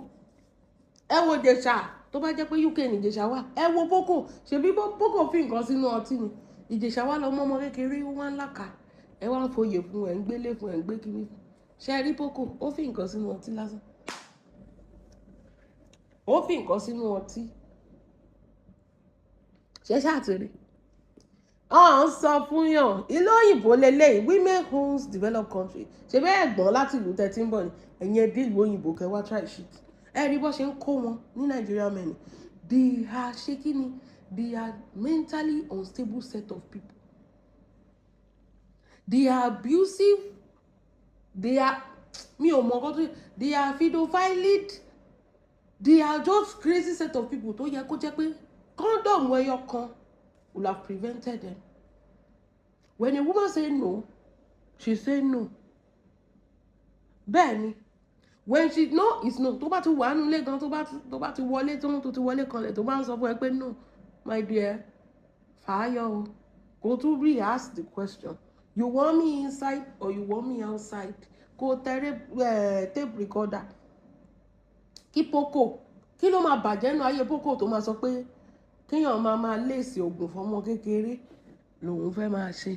ẹ wo Ìjẹ̀ṣà tó bá jẹ́ pé UK ní Ìjẹ̀ṣà wà ẹ wo Poco ṣebí Poco fi nǹkan sínú ọtí ni Ìjẹ̀ṣà wà lọ́mọ ọmọ kékeré wọ́n ń làkà ẹ wá ń foyè fún ẹ̀ ń gbélé fún ẹ̀ ń gbé kiri ṣe rí Poco ó fi nǹkan sínú ọtí lásán ó fi nǹkan sínú ọtí ṣe ṣàtìrí ń sọ fún yàn ìlú òyìnbó lélẹ́yìí women owns developed country ṣe bẹ́ẹ̀ gbọ́n láti ìlú tẹ́tí ń bọ̀ ni ẹ̀yin ẹbí ìlú òyìnbó kẹwàá try shit ẹ rí bó ṣe ń kó wọn ní Nigeria mẹ́rin they are shaking they are mentally unstable set of people they are abusive they are mi ò mọ ọkọ tó they are pedophile they are just crazy set of people tó yẹ kó jẹ́ pé condom ẹyọ kan will have prevented them. When a woman say no, she say no. Bẹ́ẹ̀ni, when she no is no. Tó bá ti wà nílé gan, tó bá ti wọlé tó ti wọlé kanlẹ̀, tó bá ń sọ fún ẹ pé no, my dear, fàáyọ o. Go to re-ask the question. You want me inside or you want me outside? Go tape recorder. Kí Poco, kí ló máa bàjẹ́ nínú ayé Poco tó máa sọ pé kéèyàn máa léèsì oògùn fọmọ kékeré lòun fẹ́ máa ṣe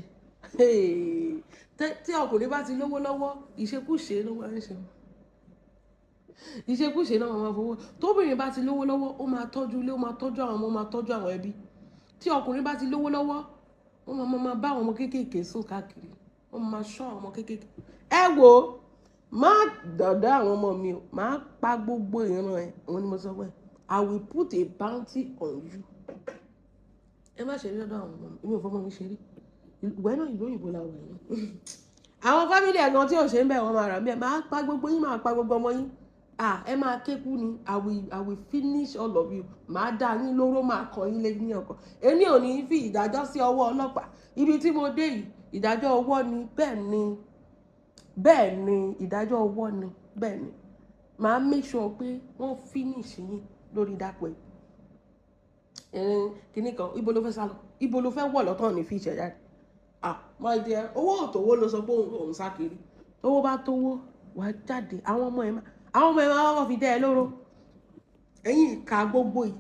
tí ọkùnrin bá ti lówó lọ́wọ́ ìṣekúṣe ló máa ń ṣe ìṣekúṣe náà máa fowó tóbìnrin bá ti lówó lọ́wọ́ ó máa tọ́jú ilé ó máa tọ́jú àwọn ọmọ ó máa tọ́jú àwọn ẹbí tí ọkùnrin bá ti lówó lọ́wọ́ wọ́n máa bá àwọn ọmọ kéékèèké sùn káàkiri, wọ́n máa ṣọ́ àwọn ọmọ kéékèèké. Ẹ wo má dọ̀dọ̀ àwọn ọmọ mi o, máa pa gbogbo ìran ẹ̀. Òun ni mo sọ pé I will put a bounty on you. Ẹ má ṣe rí lọ́dọ̀ àwọn ọmọ mi, èmi ò fọmọ mi ṣeré. Ìwé náà ìlú òyìnbó la wà yìí. Àwọn fámìlì ẹ̀gbọ́n tí ò ṣe ń bẹ̀ wọ́n máa rà bẹ́ẹ̀, máa pa gbogbo yín, máa pa gbogbo ọmọ yín. Ẹ máa kékú ni, I will finish all of you. Máa dá yín lóró, máa kàn yín lé ní ọkọ̀. Èmi ò ní fi ìdájọ́ sí ọwọ́ ọlọ́pàá. Ibi tí mo dé yìí, ìdájọ́ ọwọ́ ni, bẹ́ẹ̀ ni ìdájọ́ ọwọ́ ni, bẹ́ẹ̀ ni. Màá make sure pé wọ́n finish yín lórí dápẹ́. Kìíní kan, ibo ló fẹ́ sá lọ? Ibo ló fẹ́ wọ̀ lọ́tọ̀ ní fi ìṣẹ̀dá? My dear, owó òtòwó ló sọ pé òun sá kiri. Owó bá tówó, wàá jáde. Àwọn ọmọ ẹ̀ máa wọ́n fi dẹ́ ẹ lóró. Ẹ̀yin ìka gbogbo yìí.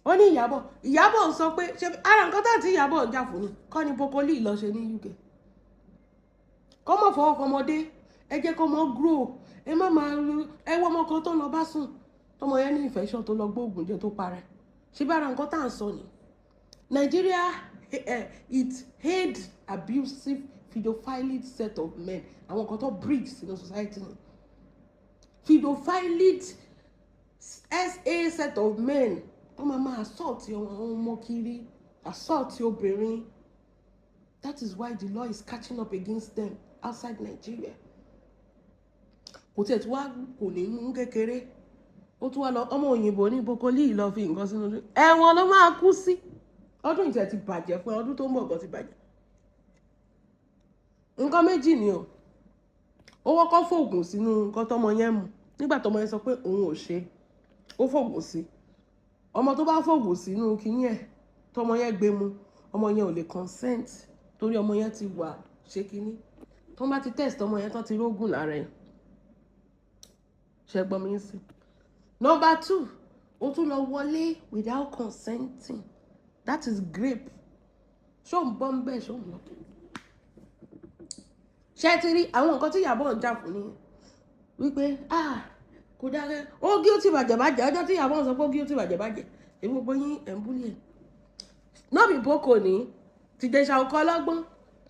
Ó ní Ìyábọ̀ sọ pé ṣe ara nǹkan tá tí Ìyábọ̀ ń jà fún ni kọ́ ni Bokoli lọ ṣe ní UK. Kọ́ mọ̀ fọwọ́ ọmọdé, ẹ jẹ́ kó mọ́ grow. Ẹ má máa ẹ wọ ọmọ kan tó lọ bá sùn. Tọmọ yẹn ní infection tó lọ gbóògùn jẹ tó parẹ́. Ṣé bá ara nǹkan tá à ń sọ ni? Nigeria it hate abusive pedophile set of men. Àwọn kan tó breeds in the society ni. Pedophile SA set of men. Wọ́n máa assault àwọn ọmọ kiri, assault obìnrin. That is why the law is catching up against them outside Nigeria. Kò tẹ̀ tí wá kò ní mú kékeré. Ó tún wá lọ ọmọ òyìnbó ní Bokoli lọ fi nǹkan sínú ojú. Ẹ̀wọ̀n ló máa kú sí. Ọdún ìtẹ̀ ti bàjẹ́ fún ọdún tó ń bọ̀ gan ti bàjẹ́. Nǹkan méjì ni o. Ó wọ́kọ́ fògùn sínú nǹkan tọmọ yẹn mu. Nígbà tọmọ yẹn sọ pé òun ò ṣe, ó fògùn sí. Ọmọ tó bá fògùn sínú kinní ẹ̀, tọmọ yẹn gbé mu, ọmọ yẹn ò lè consent torí ọmọ yẹn ti wà ṣe kinní. Tó bá ti test ọmọ yẹn tán ti rógùn lára ẹ̀. Ṣé gbọ́ mi sí? Number 2, ó tún lọ wọlé without consenting. That is rape. Ṣó ń bọ́ ń bẹ́ẹ̀ ṣó ń lọ. Ṣé ti rí àwọn nǹkan tí Ìyábọ̀ ń jà fún ni wípé kò dára ó guilty bàjẹ́ ọjọ́ tí Ìyábọ̀ ń sọ pé ó guilty bàjẹ́ èmi gbogbo yín ẹ̀ ń búlì ẹ̀. Náà bí Boko ní ti jẹ́ ṣàkókò ọlọ́gbọ́n.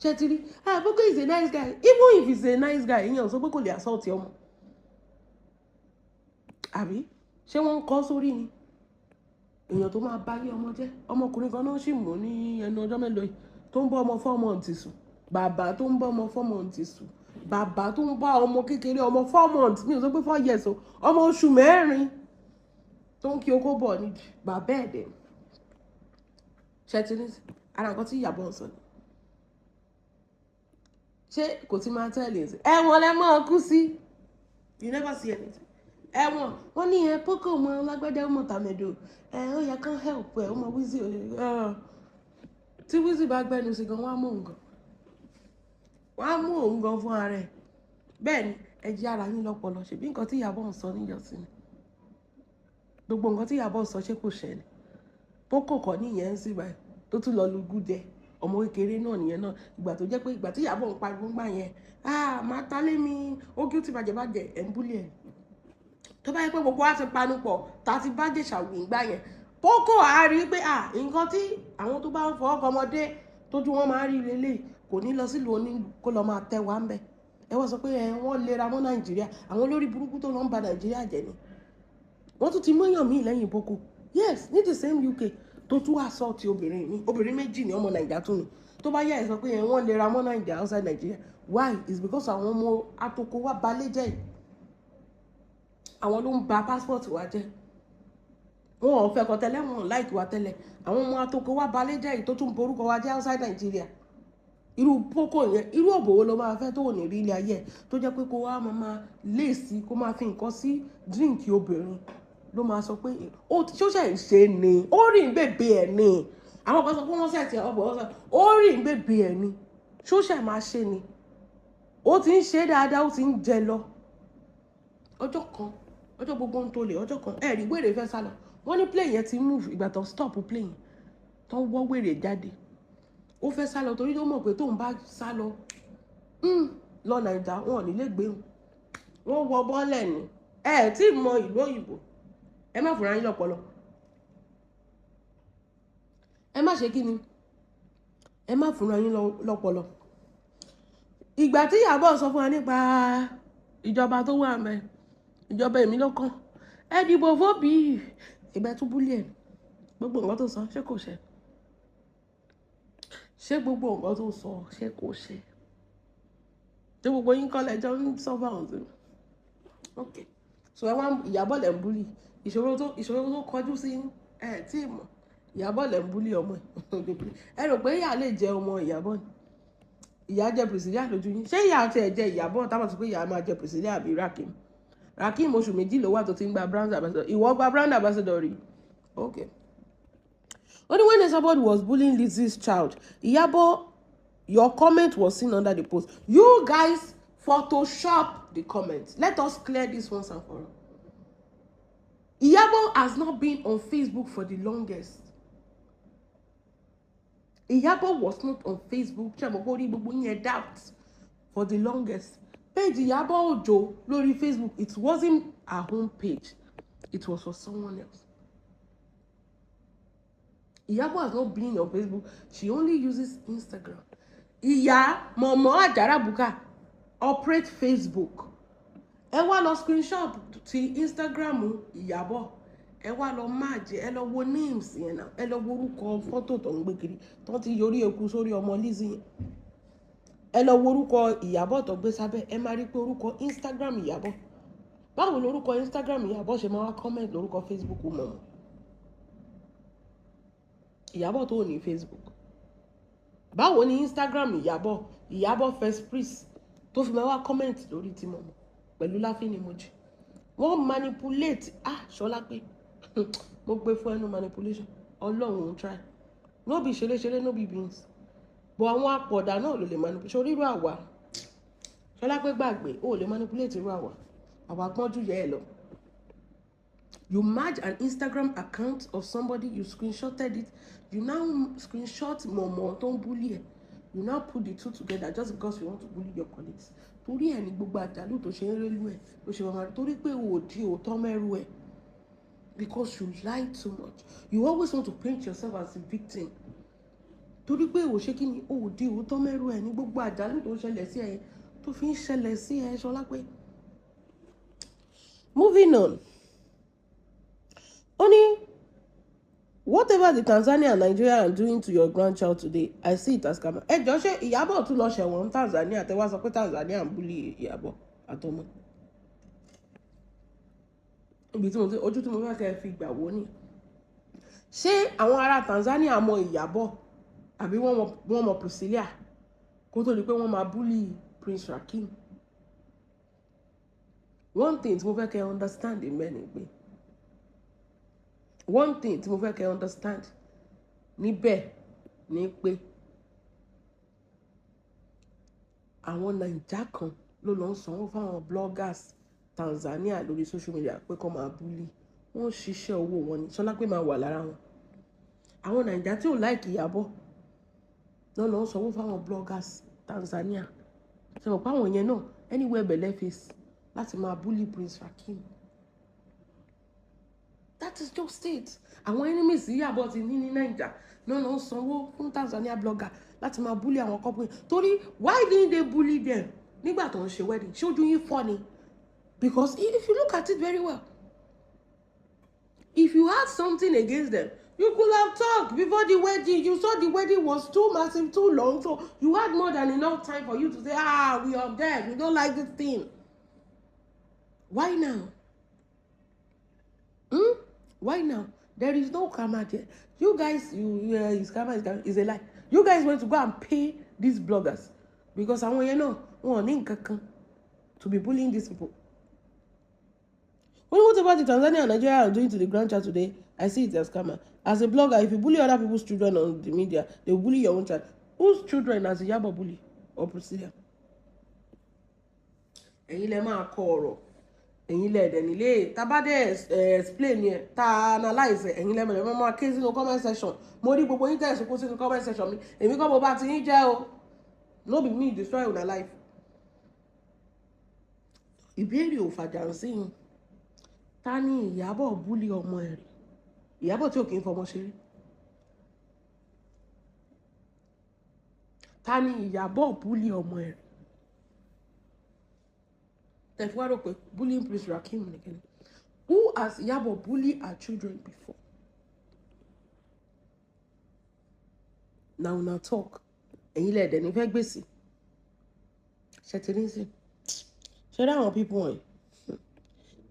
Ṣé ti rí Boko is a nice guy. Even if he's a nice guy ìyẹn ò sọ pé kò lè assault ọmọ. Àbí ṣé wọ́n ń kọ́ sórí ni? Èèyàn tó máa bá yé ọmọ jẹ́ ọmọkùnrin kan náà sì mú ní ẹnu ọjọ́ mélòó yìí tó ń bọ́ ọmọ 4 months sùn. Bàbá tó ń bọ́ ọmọ 4 months sùn. Bàbá tó ń bá ọmọ kékeré ọmọ 4 months mi ò sọ pé 4 years o ọmọ oṣù 4 tó ń kí okó bọ̀ nídìí bàbá ẹ̀ dẹ̀. Ṣé ti ní ara nǹkan tí Ìyábọ̀ ń sọ ni? Ṣé kò ti máa tẹ́lẹ̀ sí? Ẹ̀wọ̀n lẹ máa kú sí. You never see anything. Ẹ̀wọ̀n wọ́n ní Boko ọmọ lágbájá ọmọ tàmẹ̀dò ó yẹ kán help ẹ̀ ọmọ Wizzy tí Wizzy bá gbẹ́nu sí gan wọ́n á mú òun gan. Wọ́n á mú òun gan fún ara ẹ̀. Bẹ́ẹ̀ ni ẹ jẹ́ ara yín lọ́pọlọ ṣe bí nǹkan tí Ìyábọ̀ ń sọ níjọ́sí ni. Gbogbo nǹkan tí Ìyábọ̀ ń sọ ṣé kò ṣẹlẹ̀. Boko kọ́ nìyẹn ń sì báyìí tó tún lọ lu gúdẹ ọmọ kékeré náà nìyẹn náà ìgbà tó jẹ́ pé ìgbà tí Ìyábọ̀ ń pariwo ńgbà yẹn máa ta lé mi ó guilty bàjẹ́ ẹ̀ ń búlì ẹ̀. Tó bá yẹ pé gbogbo wa ti panu pọ̀ tá ti bá jẹ́ ṣàwìn gbà yẹn Boko á rí pé nǹkan tí àwọn tó bá ń fọwọ́ ọmọdé tójú wọn máa rí lélẹ̀ kò ní lọ sílùú onílù kó lọ máa tẹ́ wa ń bẹ̀. Ẹ wọ́n sọ pé wọ́n lera mọ́ Nàìjíríà àwọn olórí burúkú tó lọ ń ba Nàìjíríà jẹ́ ni. Wọ́n tún ti mọ́yàn míì lẹ́yìn Boko. Yes ní the same UK tó tún assault obìnrin méjì ní ọmọ Nàìjíríà tún ni. Tó bá yá ẹ sọ pé wọ́n lera mọ́ Nàìjíríà outside Nigeria. Why? It's because àwọn ọmọ atoko wa balẹ̀ jẹ́ yìí. Àwọn ló ń ba passport wa jẹ́. Wọn ò fẹ́ kọ tẹ́lẹ̀ wọn like wa tẹ́lẹ̀. Àwọn ọmọ atoko wa balẹ̀ jẹ́ yìí tó tún borúkọ wa jẹ́ outside Nigeria. Irú Boko yẹn irú òbòwò ló máa fẹ́ tó ní rí ilé ayé tó jẹ́ pé kó wá máa lé sí kó máa fi nǹkan sí drink obìnrin ló máa sọ pé ṣóṣẹ́ ìṣe ni ó rìn bèbè ẹ̀ ni. Àwọn kan sọ pé wọ́n sẹ̀tì ọ̀bọ̀ ó rìn bèbè ẹ̀ ni ṣóṣẹ́ máa ṣe ni. Ó ti ń ṣe dáadáa ó ti ń jẹ lọ. Ọjọ́ gbogbo ń tó lè ọjọ́ kan rí wèrè fẹ́ sá lọ. Wọ́n ní plane yẹn ti move ìgbà tó stop plane tó ń wọ́ wèrè jáde. Ó fẹ́ sá lọ torí tó mọ̀ pé tóun bá sá lọ lọ Nàìjíríà wọn ò ní lè gbé wọn wọ bọ́ọ̀lẹ̀ ni. Tí mọ ìlú òyìnbó ẹ má fura yín lọ́pọlọ. Ẹ má ṣe kí ni ẹ má fúnra yín lọ́pọlọ. Ìgbà tí Ìyábọ̀ sọ fún wa nípa ìjọba tó wà ńbẹ̀, ìjọba èmi ló kàn, ẹ dìbò fóbì, ìgbà tó búlì ẹ̀ gbogbo nǹkan tó sọ ṣé kò ṣe? Ṣé gbogbo nǹkan tó sọ ṣé kò ṣe? Ṣé gbogbo yín kọ́ lẹ́jọ́ ń sọ́fà ọ̀hún? Okay, so ẹ wá Ìyábọ̀ lẹ̀ ń búlì, ìṣòro tó kọjú sí ẹ tí ì mọ̀, Ìyábọ̀ lẹ̀ ń búlì ọmọ ẹ̀. Ẹ rò pé ìyá lè jẹ ọmọ Ìyábọ̀ ni? Ìyá jẹ Priscilla lójú yín? Ṣé ìyá ti ẹ̀ jẹ Ìyábọ̀ táwọn sọ pé ìyá máa jẹ Priscilla àbí Rakim oṣù méjì ló wà tó ti ń gba brand ambassador, ìwọ gba brand ambassador rí? Okay. Only when somebody was bullying Lizzy's child, Ìyábọ̀, your comment was seen under the post. You guys Photoshop the comments. Let us clear this once and for all. Ìyábọ̀ has not been on Facebook for the longest. Ìyábọ̀ was not on Facebook. Doubt for the longest. Page Ìyábọ̀ Òjó lórí Facebook. It wasn't her home page. It was for someone else. Ìyábọ̀ has not been on Facebook. She only uses Instagram. Ìyá Mọ̀mọ́ Àjàrà Bùkà operate Facebook. Ẹ wá lọ screenshot ti Instagram Ìyábọ̀. Ẹ wá lọ match, ẹ lọ wo names yẹn náà. Ẹ lọ wo orúkọ photo tó ń gbé kiri. Tó ti yorí eku sórí ọmọ Lizzy yẹn. Ẹ lọ wo orúkọ Ìyábọ̀ tó gbé sábẹ́. Ẹ máa rí pé orúkọ Instagram Ìyábọ̀. Báwo lorúkọ Instagram Ìyábọ̀ ṣe máa wá comment lórúkọ Facebook Mọ̀mọ́? Ìyábọ̀ tó ní Facebook. Báwo ni Instagram Ìyábọ̀ First Priest tó fi máa wá comment lórí ti Mọ̀mọ́ pẹ̀lú laughing emoji? Wọ́n manipulate. Ṣọlá pé mo gbé fún ẹnu manipulation. Ọlọ́run ń try. No be ṣeré no be beans. But àwọn àpọ̀dà náà ló lè manipulate. Ṣorí irú àwa. Ṣọlá pé gbàgbé ó lè manipulate irú àwa. Àwa pọ́njú yẹ ẹ lọ. You merge an Instagram account of somebody, you screenshotted it, you now screenshot Mọ̀mọ́ tó ń bully ẹ̀. You now put the two together just because you want to bully your colleagues. Torí ẹ̀ ní gbogbo àjálù tó ṣe ń rélú ẹ̀ ló ṣe máa torí pé o ò di òótọ́ mẹ́rù ẹ̀. Because you lie too much. You always want to paint yourself as a victim. Torí pé o ṣe kí ni o ò di òótọ́ mẹ́rù ẹ̀ ní gbogbo àjálù tó ṣẹlẹ̀ sí ẹ tó fi ń ṣẹlẹ̀ sí ẹ Ṣọlá pé. Moving on. Only whatever the Tanzania and Nigeria are doing to your grandchild today, I see it as karma. Ẹ jọ̀ọ́ ṣé Ìyábọ̀ tún lọ ṣẹ̀wọ̀n Tanzania tẹ́ wá sọ pé Tanzania ń bully Ìyábọ̀ àtọmọ. Ibi tí mo ti ojú tí mo fẹ́ kẹ́ fi gbà wò ni. Ṣé àwọn ará Tanzania mọ Ìyábọ̀ àbí wọ́n mọ Priscilla kó tó di pé wọ́n máa bully Prince Rakim? One thing tí mo fẹ́ kẹ́ understand in many way. One thing tí mo fẹ́ kẹ́ understand níbẹ̀ ni pé àwọn Naija kan ló lọ ń sanwó fáwọn bloggers Tanzania lórí social media pé kó máa bully. Wọ́n ṣiṣẹ́ owó wọn ni. Ṣọlá pé máa wà lára wọn. Àwọn Naija tí ò like Ìyábọ̀ ló lọ ń sanwó fáwọn bloggers Tanzania. Ṣé mo pa àwọn yẹn náà anywhere bẹ̀lẹ́ face láti máa bully Prince Rakim? That is just it. Àwọn enemies Ìyábọ̀ ti ní Naija náà lọ ń sanwó fún Tanzania blogger láti máa bully àwọn couple. Torí why didn't they bully them nígbà tó ń ṣe wedding? Ṣé ojú yín fọ́ ni? Because if you look at it very well, if you had something against them, you could have talked before the wedding. You saw the wedding was too massive, too long, so you had more than enough time for you to say, we are dead, we don't like this thing. Why now? Why now? There is no karma there. You guys, his karma is a lie. You guys went to go and pay these bloggers because àwọn yẹn náà wọn ò ní nǹkan kan to be bullying these people. What about the Tanzania and Nigeria are doing to the grandchild today? I see it as karma. As a blogger, if you bully other people's children on the media, they will bully your own child. Whose children has Ìyábọ̀ bully or Priscilla? Ẹ̀yin lẹ máa kọ ọ̀rọ̀. Ẹ̀yin lẹ dẹ̀ nílé. Tá bá dé explain yẹn, tá analyze ẹ̀yin lẹ mọ̀ máa ké sínú comment section. Mo rí gbogbo yín tẹ́ sọ kó sínú comment section mi. Èmi kọ́ mo bá ti yín jẹ́ o. No be me destroy una life. Ìbéèrè ò fàjà sí yín. Ta ni Ìyábọ̀ bully ọmọ ẹ̀ rí? Ìyábọ̀ tí ò kì í fọmọ ṣeré. ta ni Ìyábọ̀ bully ọmọ ẹ̀ tẹ̀fíwá rò pé bullying Prince Rakeem nìkan ni. Who has Ìyábọ̀ bully her children before? Now talk. Ẹ̀yin lẹ́ẹ̀dẹ̀ ní fẹ́ gbèsè. Ṣé ti rí sí? Ṣé dáwọn people wọ̀nyí?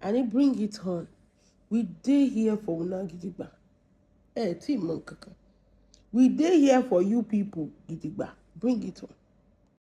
And he bring it on. We dey here for una gidigba. Tí mọ̀ kankan. We dey here for you people gidigba. Bring it on.